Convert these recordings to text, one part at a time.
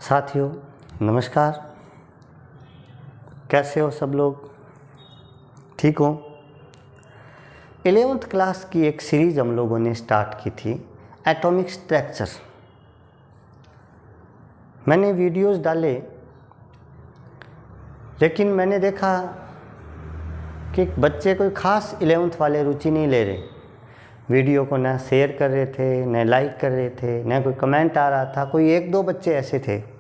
साथियों नमस्कार। कैसे हो सब लोग? ठीक हो? 11th क्लास की एक सीरीज़ हम लोगों ने स्टार्ट की थी, एटॉमिक स्ट्रक्चर। मैंने वीडियोस डाले, लेकिन मैंने देखा कि बच्चे कोई ख़ास 11th वाले रुचि नहीं ले रहे। वीडियो को ना शेयर कर रहे थे, न लाइक कर रहे थे, न कोई कमेंट आ रहा था। कोई एक दो बच्चे ऐसे थे,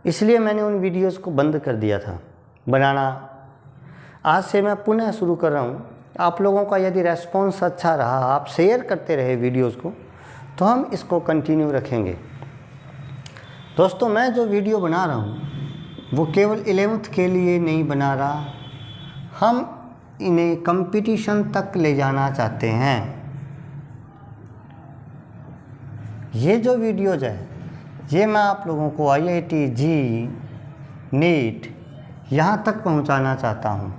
इसलिए मैंने उन वीडियोस को बंद कर दिया था बनाना। आज से मैं पुनः शुरू कर रहा हूँ। आप लोगों का यदि रेस्पॉन्स अच्छा रहा, आप शेयर करते रहे वीडियोस को, तो हम इसको कंटिन्यू रखेंगे। दोस्तों, मैं जो वीडियो बना रहा हूँ वो केवल 11th के लिए नहीं बना रहा, हम इन्हें कंपटीशन तक ले जाना चाहते हैं। ये जो वीडियोज है ये मैं आप लोगों को IIT जी नीट यहाँ तक पहुँचाना चाहता हूँ,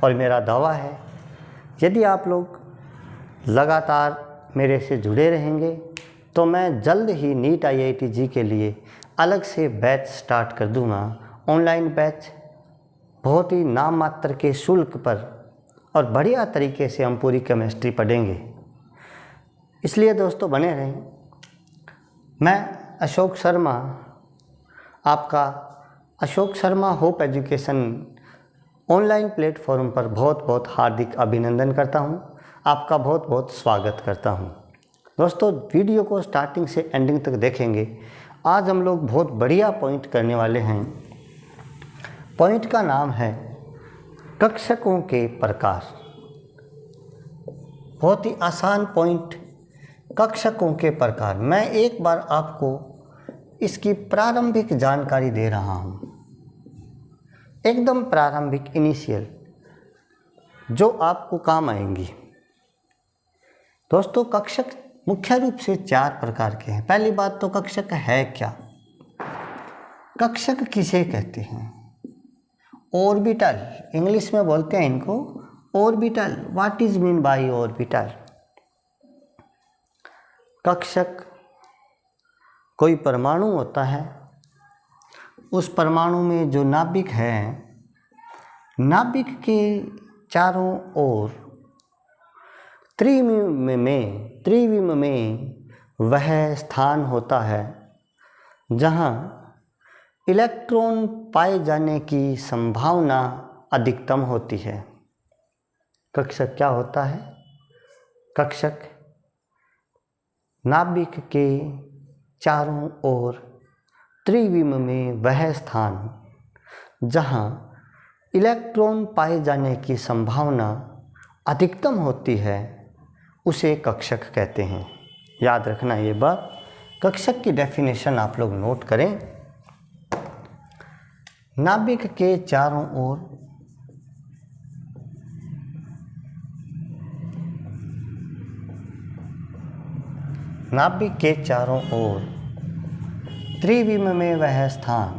और मेरा दावा है यदि आप लोग लगातार मेरे से जुड़े रहेंगे तो मैं जल्द ही नीट IIT जी के लिए अलग से बैच स्टार्ट कर दूँगा। ऑनलाइन बैच, बहुत ही नाम मात्र के शुल्क पर, और बढ़िया तरीके से हम पूरी केमिस्ट्री पढ़ेंगे। इसलिए दोस्तों बने रहें। मैं अशोक शर्मा, आपका Ashok Sharma hope education online platform पर बहुत बहुत हार्दिक अभिनंदन करता हूं। आपका बहुत बहुत स्वागत करता हूं। दोस्तों, वीडियो को स्टार्टिंग से एंडिंग तक देखेंगे। आज हम लोग बहुत बढ़िया पॉइंट करने वाले हैं। पॉइंट का नाम है कक्षकों के प्रकार। बहुत ही आसान पॉइंट, कक्षकों के प्रकार। मैं एक बार आपको इसकी प्रारंभिक जानकारी दे रहा हूँ, एकदम प्रारंभिक, इनिशियल, जो आपको काम आएंगी। दोस्तों, कक्षक मुख्य रूप से 4 प्रकार के हैं। पहली बात तो कक्षक है क्या? कक्षक किसे कहते हैं? ऑर्बिटल, इंग्लिश में बोलते हैं इनको orbital. What is mean by orbital? कक्षक कोई परमाणु होता है, उस परमाणु में जो नाभिक है, नाभिक के चारों ओर त्रिविम में वह स्थान होता है जहाँ इलेक्ट्रॉन पाए जाने की संभावना अधिकतम होती है। कक्षक क्या होता है? कक्षक नाभिक के चारों ओर त्रिविम में वह स्थान जहाँ इलेक्ट्रॉन पाए जाने की संभावना अधिकतम होती है, उसे कक्षक कहते हैं। याद रखना ये बात। कक्षक की डेफिनेशन आप लोग नोट करें। नाभिक के चारों ओर त्रिविम में वह स्थान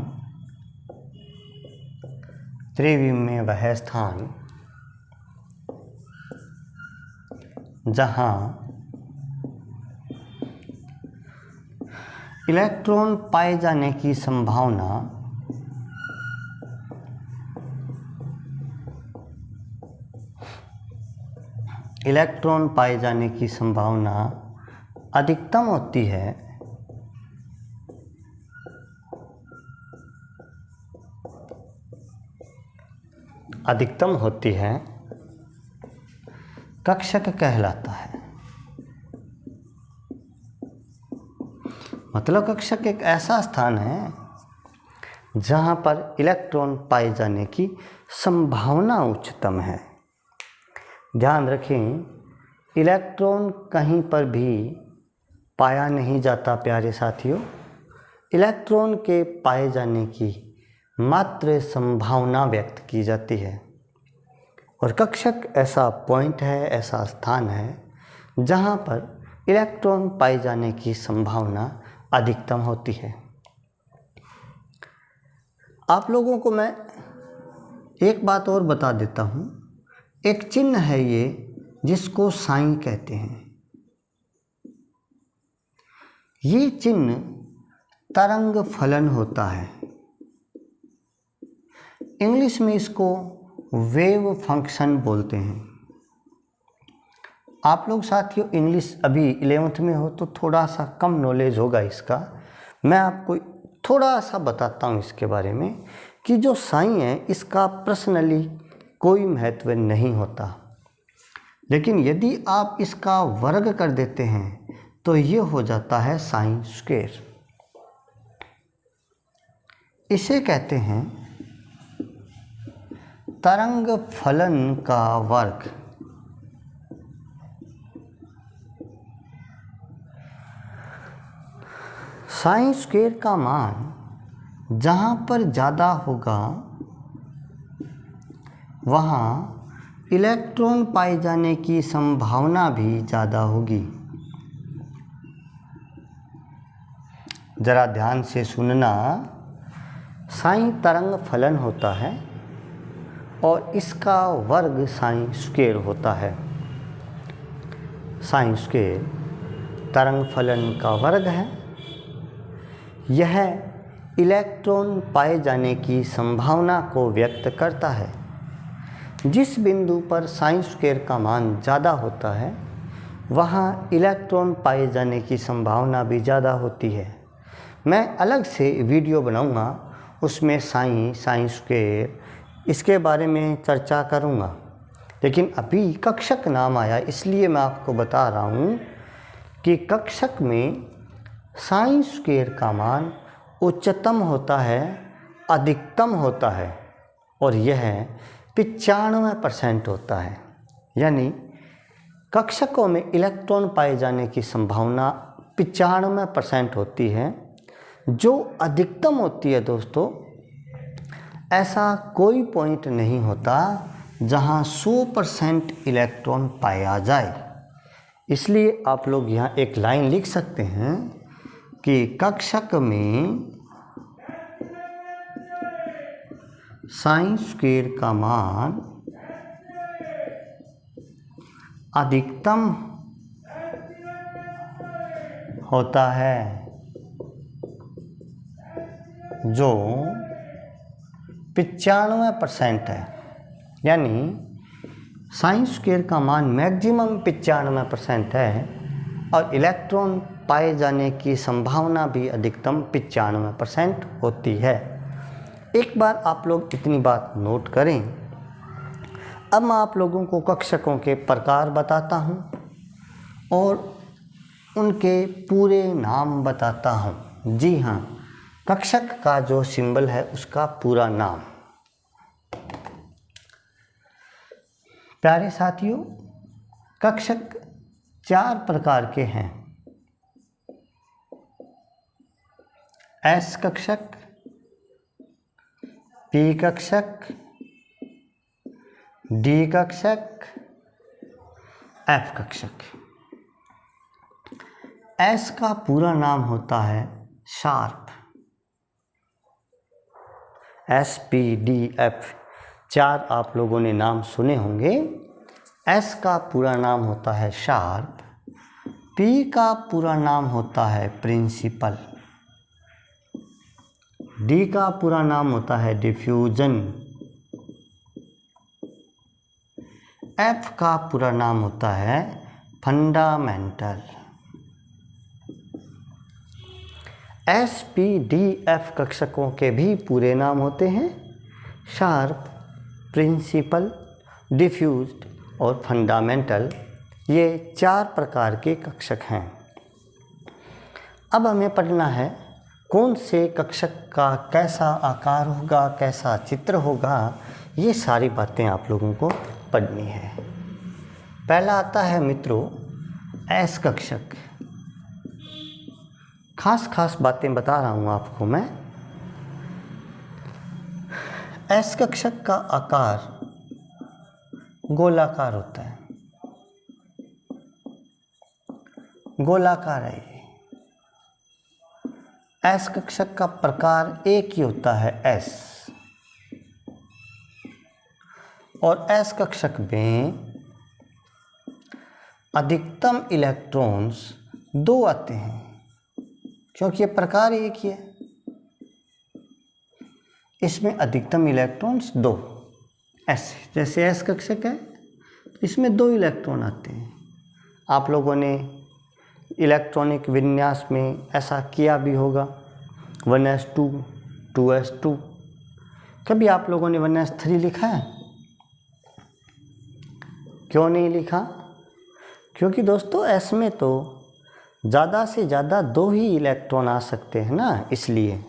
जहाँ इलेक्ट्रॉन पाए जाने की संभावना अधिकतम होती है, कक्षक कहलाता है। मतलब कक्षक एक ऐसा स्थान है जहाँ पर इलेक्ट्रॉन पाए जाने की संभावना उच्चतम है। ध्यान रखें, इलेक्ट्रॉन कहीं पर भी पाया नहीं जाता प्यारे साथियों। इलेक्ट्रॉन के पाए जाने की मात्र संभावना व्यक्त की जाती है, और कक्षक ऐसा पॉइंट है, ऐसा स्थान है जहाँ पर इलेक्ट्रॉन पाए जाने की संभावना अधिकतम होती है। आप लोगों को मैं एक बात और बता देता हूँ। एक चिन्ह है ये जिसको साइन कहते हैं। ये चिन्ह तरंग फलन होता है। इंग्लिश में इसको वेव फंक्शन बोलते हैं। आप लोग साथियों इंग्लिश अभी 11th में हो तो थोड़ा सा कम नॉलेज होगा इसका। मैं आपको थोड़ा सा बताता हूँ इसके बारे में कि जो साइन है इसका पर्सनली कोई महत्व नहीं होता, लेकिन यदि आप इसका वर्ग कर देते हैं तो ये हो जाता है साइन स्क्वायर। इसे कहते हैं तरंग फलन का वर्ग। साइन स्क्वायर का मान जहाँ पर ज़्यादा होगा वहाँ इलेक्ट्रॉन पाए जाने की संभावना भी ज़्यादा होगी। ज़रा ध्यान से सुनना, साइन तरंग फलन होता है और इसका वर्ग साइन स्क्वायर होता है। साइन स्क्वायर तरंग फलन का वर्ग है। यह इलेक्ट्रॉन पाए जाने की संभावना को व्यक्त करता है। जिस बिंदु पर साइन स्क्वायर का मान ज़्यादा होता है वहाँ इलेक्ट्रॉन पाए जाने की संभावना भी ज़्यादा होती है। मैं अलग से वीडियो बनाऊंगा, उसमें साइन स्क्वायर इसके बारे में चर्चा करूंगा, लेकिन अभी कक्षक नाम आया इसलिए मैं आपको बता रहा हूँ कि कक्षक में साइन स्क्वायर का मान उच्चतम होता है, अधिकतम होता है और यह 95% होता है। यानी कक्षकों में इलेक्ट्रॉन पाए जाने की संभावना 95% होती है। जो अधिकतम होती है दोस्तों, ऐसा कोई पॉइंट नहीं होता जहां 100% इलेक्ट्रॉन पाया जाए। इसलिए आप लोग यहाँ एक लाइन लिख सकते हैं कि कक्षक में साइन स्क्वायर का मान अधिकतम होता है जो 95% है। यानी साइन स्क्वायर का मान मैक्सिमम 95% है और इलेक्ट्रॉन पाए जाने की संभावना भी अधिकतम 95% होती है। एक बार आप लोग इतनी बात नोट करें। अब मैं आप लोगों को कक्षकों के प्रकार बताता हूँ और उनके पूरे नाम बताता हूँ। जी हाँ, कक्षक का जो सिंबल है उसका पूरा नाम। प्यारे साथियों, कक्षक 4 प्रकार के हैं। एस कक्षक, पी कक्षक, डी कक्षक, एफ कक्षक। एस का पूरा नाम होता है sharp. S, P, D, F 4 आप लोगों ने नाम सुने होंगे। एस का पूरा नाम होता है शार्प, पी का पूरा नाम होता है प्रिंसिपल, डी का पूरा नाम होता है डिफ्यूजन, एफ का पूरा नाम होता है fundamental. S, P, D, F कक्षकों के भी पूरे नाम होते हैं शार्प, प्रिंसिपल, डिफ्यूज्ड और फंडामेंटल। ये 4 प्रकार के कक्षक हैं। अब हमें पढ़ना है कौन से कक्षक का कैसा आकार होगा, कैसा चित्र होगा, ये सारी बातें आप लोगों को पढ़नी है। पहला आता है मित्रों एस कक्षक। खास बातें बता रहा हूँ आपको मैं। एस कक्षक का आकार गोलाकार होता है, गोलाकार है। एस कक्षक का प्रकार एक ही होता है एस, और एस कक्षक में अधिकतम इलेक्ट्रॉन्स 2 आते हैं। क्योंकि ये प्रकार एक ही है। इसमें अधिकतम इलेक्ट्रॉन्स 2, ऐसे जैसे S कक्षक है इसमें 2 इलेक्ट्रॉन आते हैं। आप लोगों ने इलेक्ट्रॉनिक विन्यास में ऐसा किया भी होगा, 1s2, 2s2। कभी आप लोगों ने 1s3 लिखा है? क्यों नहीं लिखा? क्योंकि दोस्तों S में तो ज़्यादा से ज़्यादा 2 ही इलेक्ट्रॉन आ सकते हैं ना, इसलिए।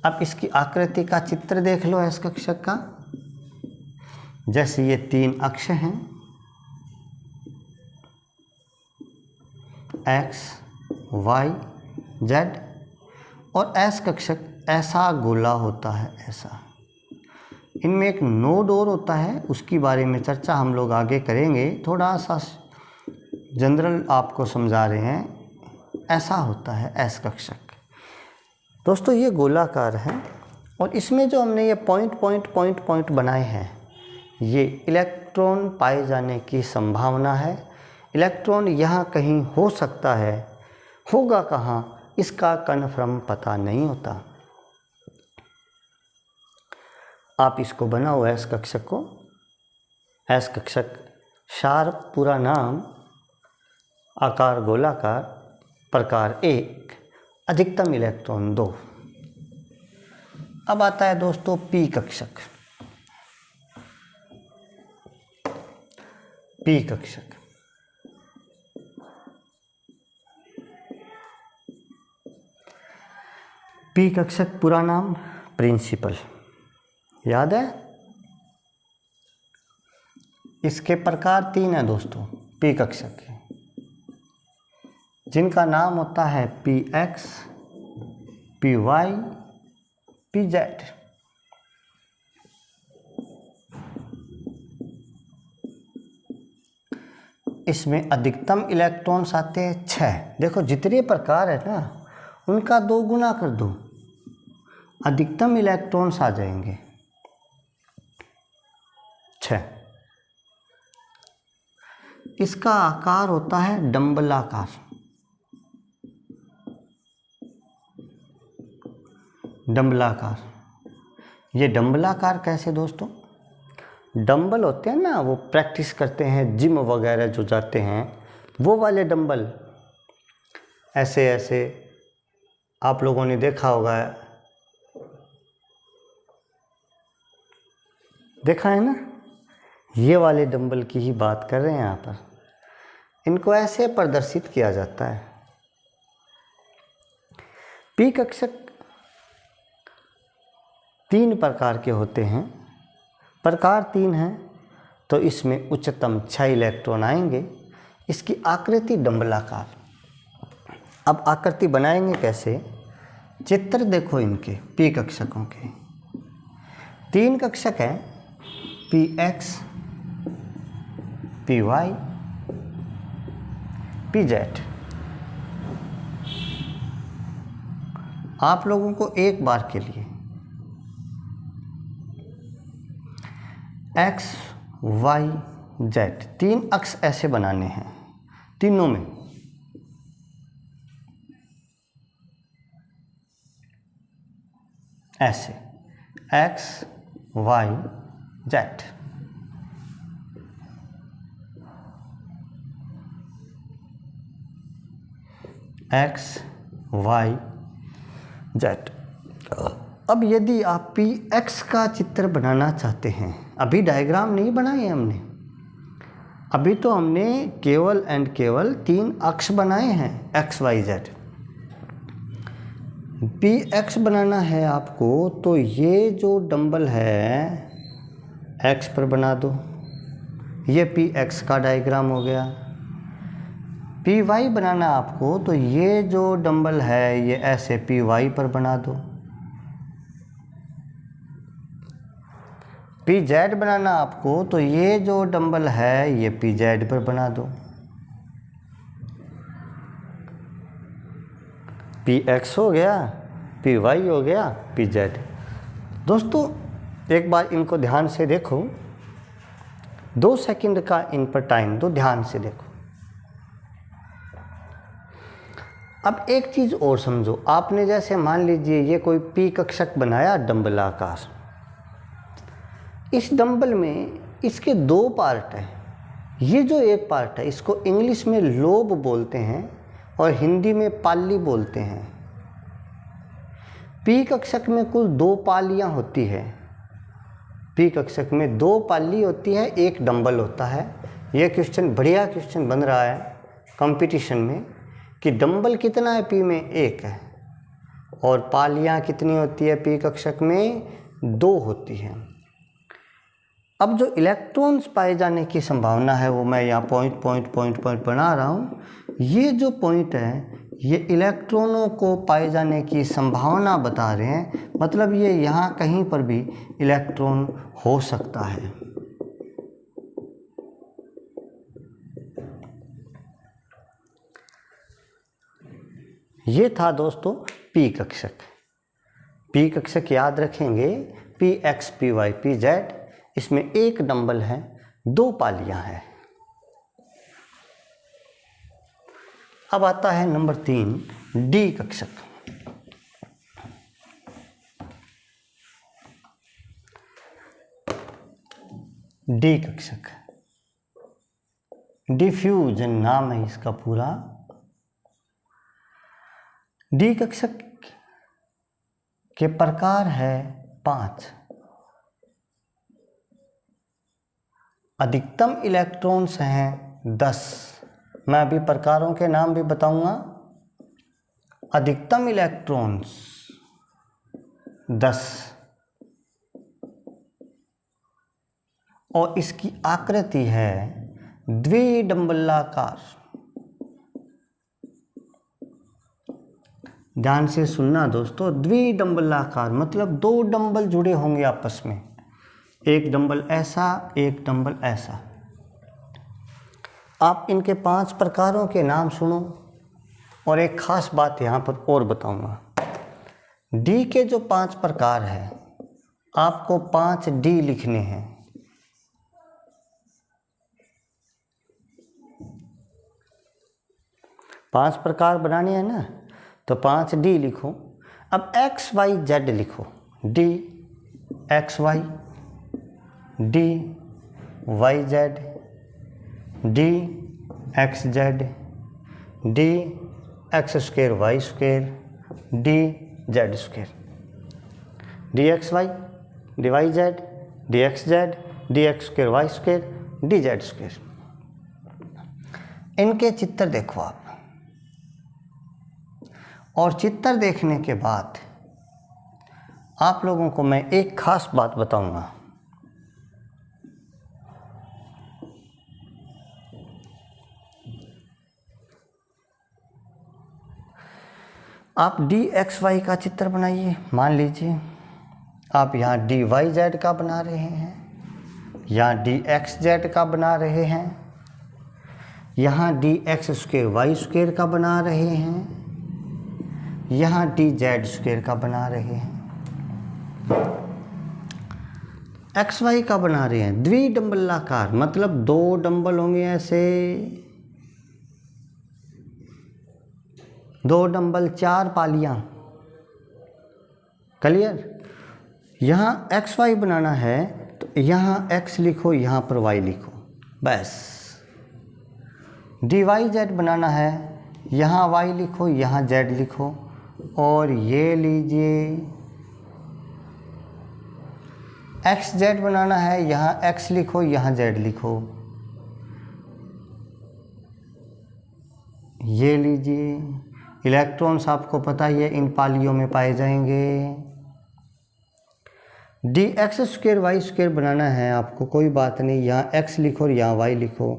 अब इसकी आकृति का चित्र देख लो S कक्षक का। जैसे ये 3 अक्ष हैं, X, Y, Z, और S कक्षक ऐसा गोला होता है, ऐसा। इनमें एक नोड और होता है, उसकी बारे में चर्चा हम लोग आगे करेंगे। थोड़ा सा जनरल आपको समझा रहे हैं। ऐसा होता है S कक्षक। दोस्तों ये गोलाकार है और इसमें जो हमने ये पॉइंट बनाए हैं, ये इलेक्ट्रॉन पाए जाने की संभावना है। इलेक्ट्रॉन यहाँ कहीं हो सकता है, होगा कहाँ इसका कन्फर्म पता नहीं होता। आप इसको बनाओ S कक्षक को। S कक्षक शार्प पूरा नाम, आकार गोलाकार, प्रकार 1, अधिकतम इलेक्ट्रॉन 2। अब आता है दोस्तों P कक्षक। P कक्षक P कक्षक पूरा नाम प्रिंसिपल, याद है? इसके प्रकार 3 है दोस्तों P कक्षक के, जिनका नाम होता है Px, Py, Pz। इसमें अधिकतम इलेक्ट्रॉन्स आते हैं 6। देखो जितने प्रकार है ना, उनका 2 गुना कर दो, अधिकतम इलेक्ट्रॉन्स आ जाएंगे 6। इसका आकार होता है डंबलाकार। डंबलाकार, ये डंबलाकार कैसे दोस्तों? डंबल होते हैं ना, वो प्रैक्टिस करते हैं, जिम वगैरह जो जाते हैं, वो वाले डंबल ऐसे ऐसे आप लोगों ने देखा होगा, देखा है ना? ये वाले डंबल की ही बात कर रहे हैं यहाँ पर। इनको ऐसे प्रदर्शित किया जाता है। P कक्षक 3 प्रकार के होते हैं। प्रकार 3 है तो इसमें उच्चतम 6 इलेक्ट्रॉन आएंगे। इसकी आकृति डंबलाकार। अब आकृति बनाएंगे कैसे? चित्र देखो इनके P कक्षकों के। 3 कक्षक हैं, Px, Py, Pz। आप लोगों को एक बार के लिए X, Y, Z 3 अक्ष ऐसे बनाने हैं, तीनों में। ऐसे X, Y, Z। X, Y, Z। अब यदि आप Px का चित्र बनाना चाहते हैं, अभी डायग्राम नहीं बनाए हमने, अभी तो हमने केवल एंड केवल 3 अक्ष बनाए हैं, X, Y, Z। Px बनाना है आपको तो ये जो डंबल है X पर बना दो, ये Px का डायग्राम हो गया। Py बनाना आपको तो ये जो डंबल है ये ऐसे Py पर बना दो। Pz बनाना आपको तो ये जो डंबल है ये Pz पर बना दो। Px हो गया, Py हो गया, Pz। दोस्तों एक बार इनको ध्यान से देखो, 2 सेकंड का इन पर टाइम दो, ध्यान से देखो। अब एक चीज़ और समझो, आपने जैसे मान लीजिए ये कोई पी कक्षक बनाया डंबल आकार। इस डंबल में इसके दो पार्ट हैं। ये जो एक पार्ट है इसको इंग्लिश में लोब बोलते हैं और हिंदी में पाली बोलते हैं। पी कक्षक में कुल 2 पालियाँ होती है। पी कक्षक में 2 पाली होती है, एक डंबल होता है। यह क्वेश्चन बढ़िया क्वेश्चन बन रहा है कंपटीशन में कि डंबल कितना है पी में, 1 है, और पालियाँ कितनी होती है पी कक्षक में, 2 होती हैं। अब जो इलेक्ट्रॉन्स पाए जाने की संभावना है वो मैं यहाँ पॉइंट बना रहा हूँ। ये जो पॉइंट है ये इलेक्ट्रॉनों को पाए जाने की संभावना बता रहे हैं, मतलब ये यहाँ कहीं पर भी इलेक्ट्रॉन हो सकता है। ये था दोस्तों पी कक्षक। पी कक्षक याद रखेंगे, p x p y p z. इसमें एक डंबल है, 2 पालियां हैं। अब आता है नंबर 3 डी कक्षक। डी कक्षक डिफ्यूजन नाम है इसका पूरा। डी कक्षक के प्रकार है 5। अधिकतम इलेक्ट्रॉन्स हैं 10। मैं अभी प्रकारों के नाम भी बताऊंगा। अधिकतम इलेक्ट्रॉन्स 10 और इसकी आकृति है द्विडंबलाकार। ध्यान से सुनना दोस्तों, द्विडंबलाकार मतलब 2 डंबल जुड़े होंगे आपस में, एक डंबल ऐसा, एक डंबल ऐसा। आप इनके 5 प्रकारों के नाम सुनो और एक खास बात यहाँ पर और बताऊंगा। डी के जो 5 प्रकार हैं, आपको 5 डी लिखने हैं। पांच प्रकार बनाने हैं ना, तो 5 डी लिखो। अब एक्स वाई जेड लिखो, d x y, d y z, d x z, d x square Y square, d z square, d x y, d y z, d x z, d x square Y square, d z square. इनके चित्र देखो आप, और चित्र देखने के बाद आप लोगों को मैं एक खास बात बताऊंगा। आप डी एक्स वाई का चित्र बनाइए। मान लीजिए आप यहाँ डी वाई जेड का बना रहे हैं, यहाँ डी एक्स जेड का बना रहे हैं, यहाँ d x square Y square का बना रहे हैं, यहाँ डी जेड स्क्वायर का बना रहे हैं, एक्स वाई का बना रहे हैं। द्विडंबलाकार मतलब 2 डंबल होंगे ऐसे, 2 डंबल 4 पालियाँ। क्लियर? यहाँ एक्स वाई बनाना है तो यहाँ एक्स लिखो, यहाँ पर वाई लिखो, बस। डी वाई जेड बनाना है, यहाँ वाई लिखो, यहाँ जेड लिखो। और ये लीजिए एक्स जेड बनाना है, यहाँ एक्स लिखो, यहाँ जेड लिखो। ये लीजिए इलेक्ट्रॉन्स आपको पता ही है इन पालियों में पाए जाएंगे। D x square Y square बनाना है आपको, कोई बात नहीं, यहाँ एक्स लिखो और यहाँ वाई लिखो।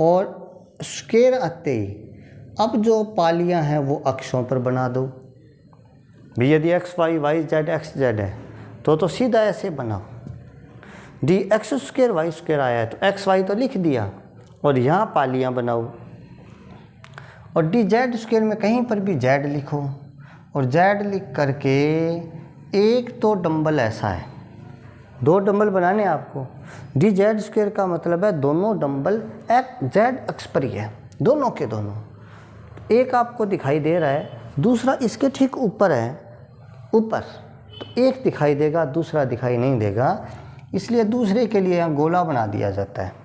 और स्क्वायर आते ही अब जो पालियाँ हैं वो अक्षों पर बना दो। भी यदि x y y z x z है तो सीधा ऐसे बनाओ। D x square Y square आया है तो एक्स वाई तो लिख दिया और यहाँ पालियाँ बनाओ। और डी जेड स्क्वायर में कहीं पर भी जेड लिखो और जेड लिख करके एक तो डंबल ऐसा है, 2 डंबल बनाने आपको। डी जेड स्क्वायर का मतलब है दोनों डंबल जेड अक्ष पर ही है, दोनों के दोनों। एक आपको दिखाई दे रहा है, दूसरा इसके ठीक ऊपर है, ऊपर, तो एक दिखाई देगा, दूसरा दिखाई नहीं देगा, इसलिए दूसरे के लिए यहाँ गोला बना दिया जाता है।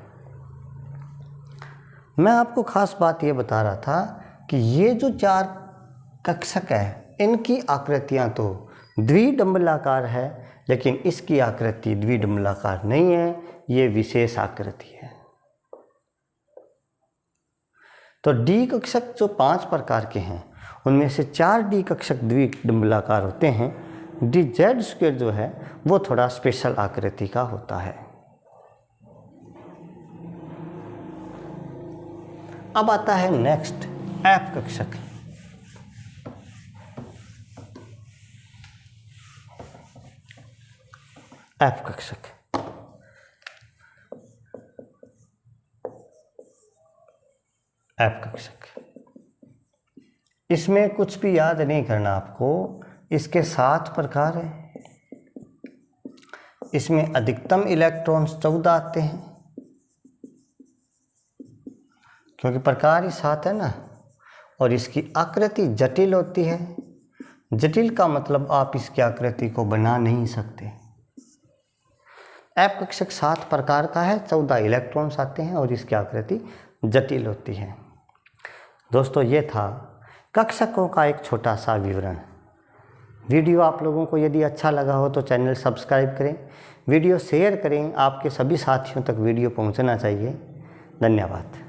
मैं आपको ख़ास बात ये बता रहा था कि ये जो 4 कक्षक है, इनकी आकृतियाँ तो द्विडंबलाकार है, लेकिन इसकी आकृति द्विडंबलाकार नहीं है, ये विशेष आकृति है। तो डी कक्षक जो 5 प्रकार के हैं, उनमें से 4 डी कक्षक द्विडंबलाकार होते हैं। डी जेड स्क्वायर जो है वो थोड़ा स्पेशल आकृति का होता है। अब आता है नेक्स्ट एफ कक्षक। एफ कक्षक एफ कक्षक इसमें कुछ भी याद नहीं करना आपको, इसके 7 प्रकार हैं। इसमें अधिकतम इलेक्ट्रॉन्स 14 आते हैं, क्योंकि प्रकार ही 7 है ना, और इसकी आकृति जटिल होती है। जटिल का मतलब आप इसकी आकृति को बना नहीं सकते। एफ कक्षक 7 प्रकार का है, 14 इलेक्ट्रॉन्स आते हैं और इसकी आकृति जटिल होती है। दोस्तों, ये था कक्षकों का एक छोटा सा विवरण। वीडियो आप लोगों को यदि अच्छा लगा हो तो चैनल सब्सक्राइब करें, वीडियो शेयर करें, आपके सभी साथियों तक वीडियो पहुंचना चाहिए। धन्यवाद।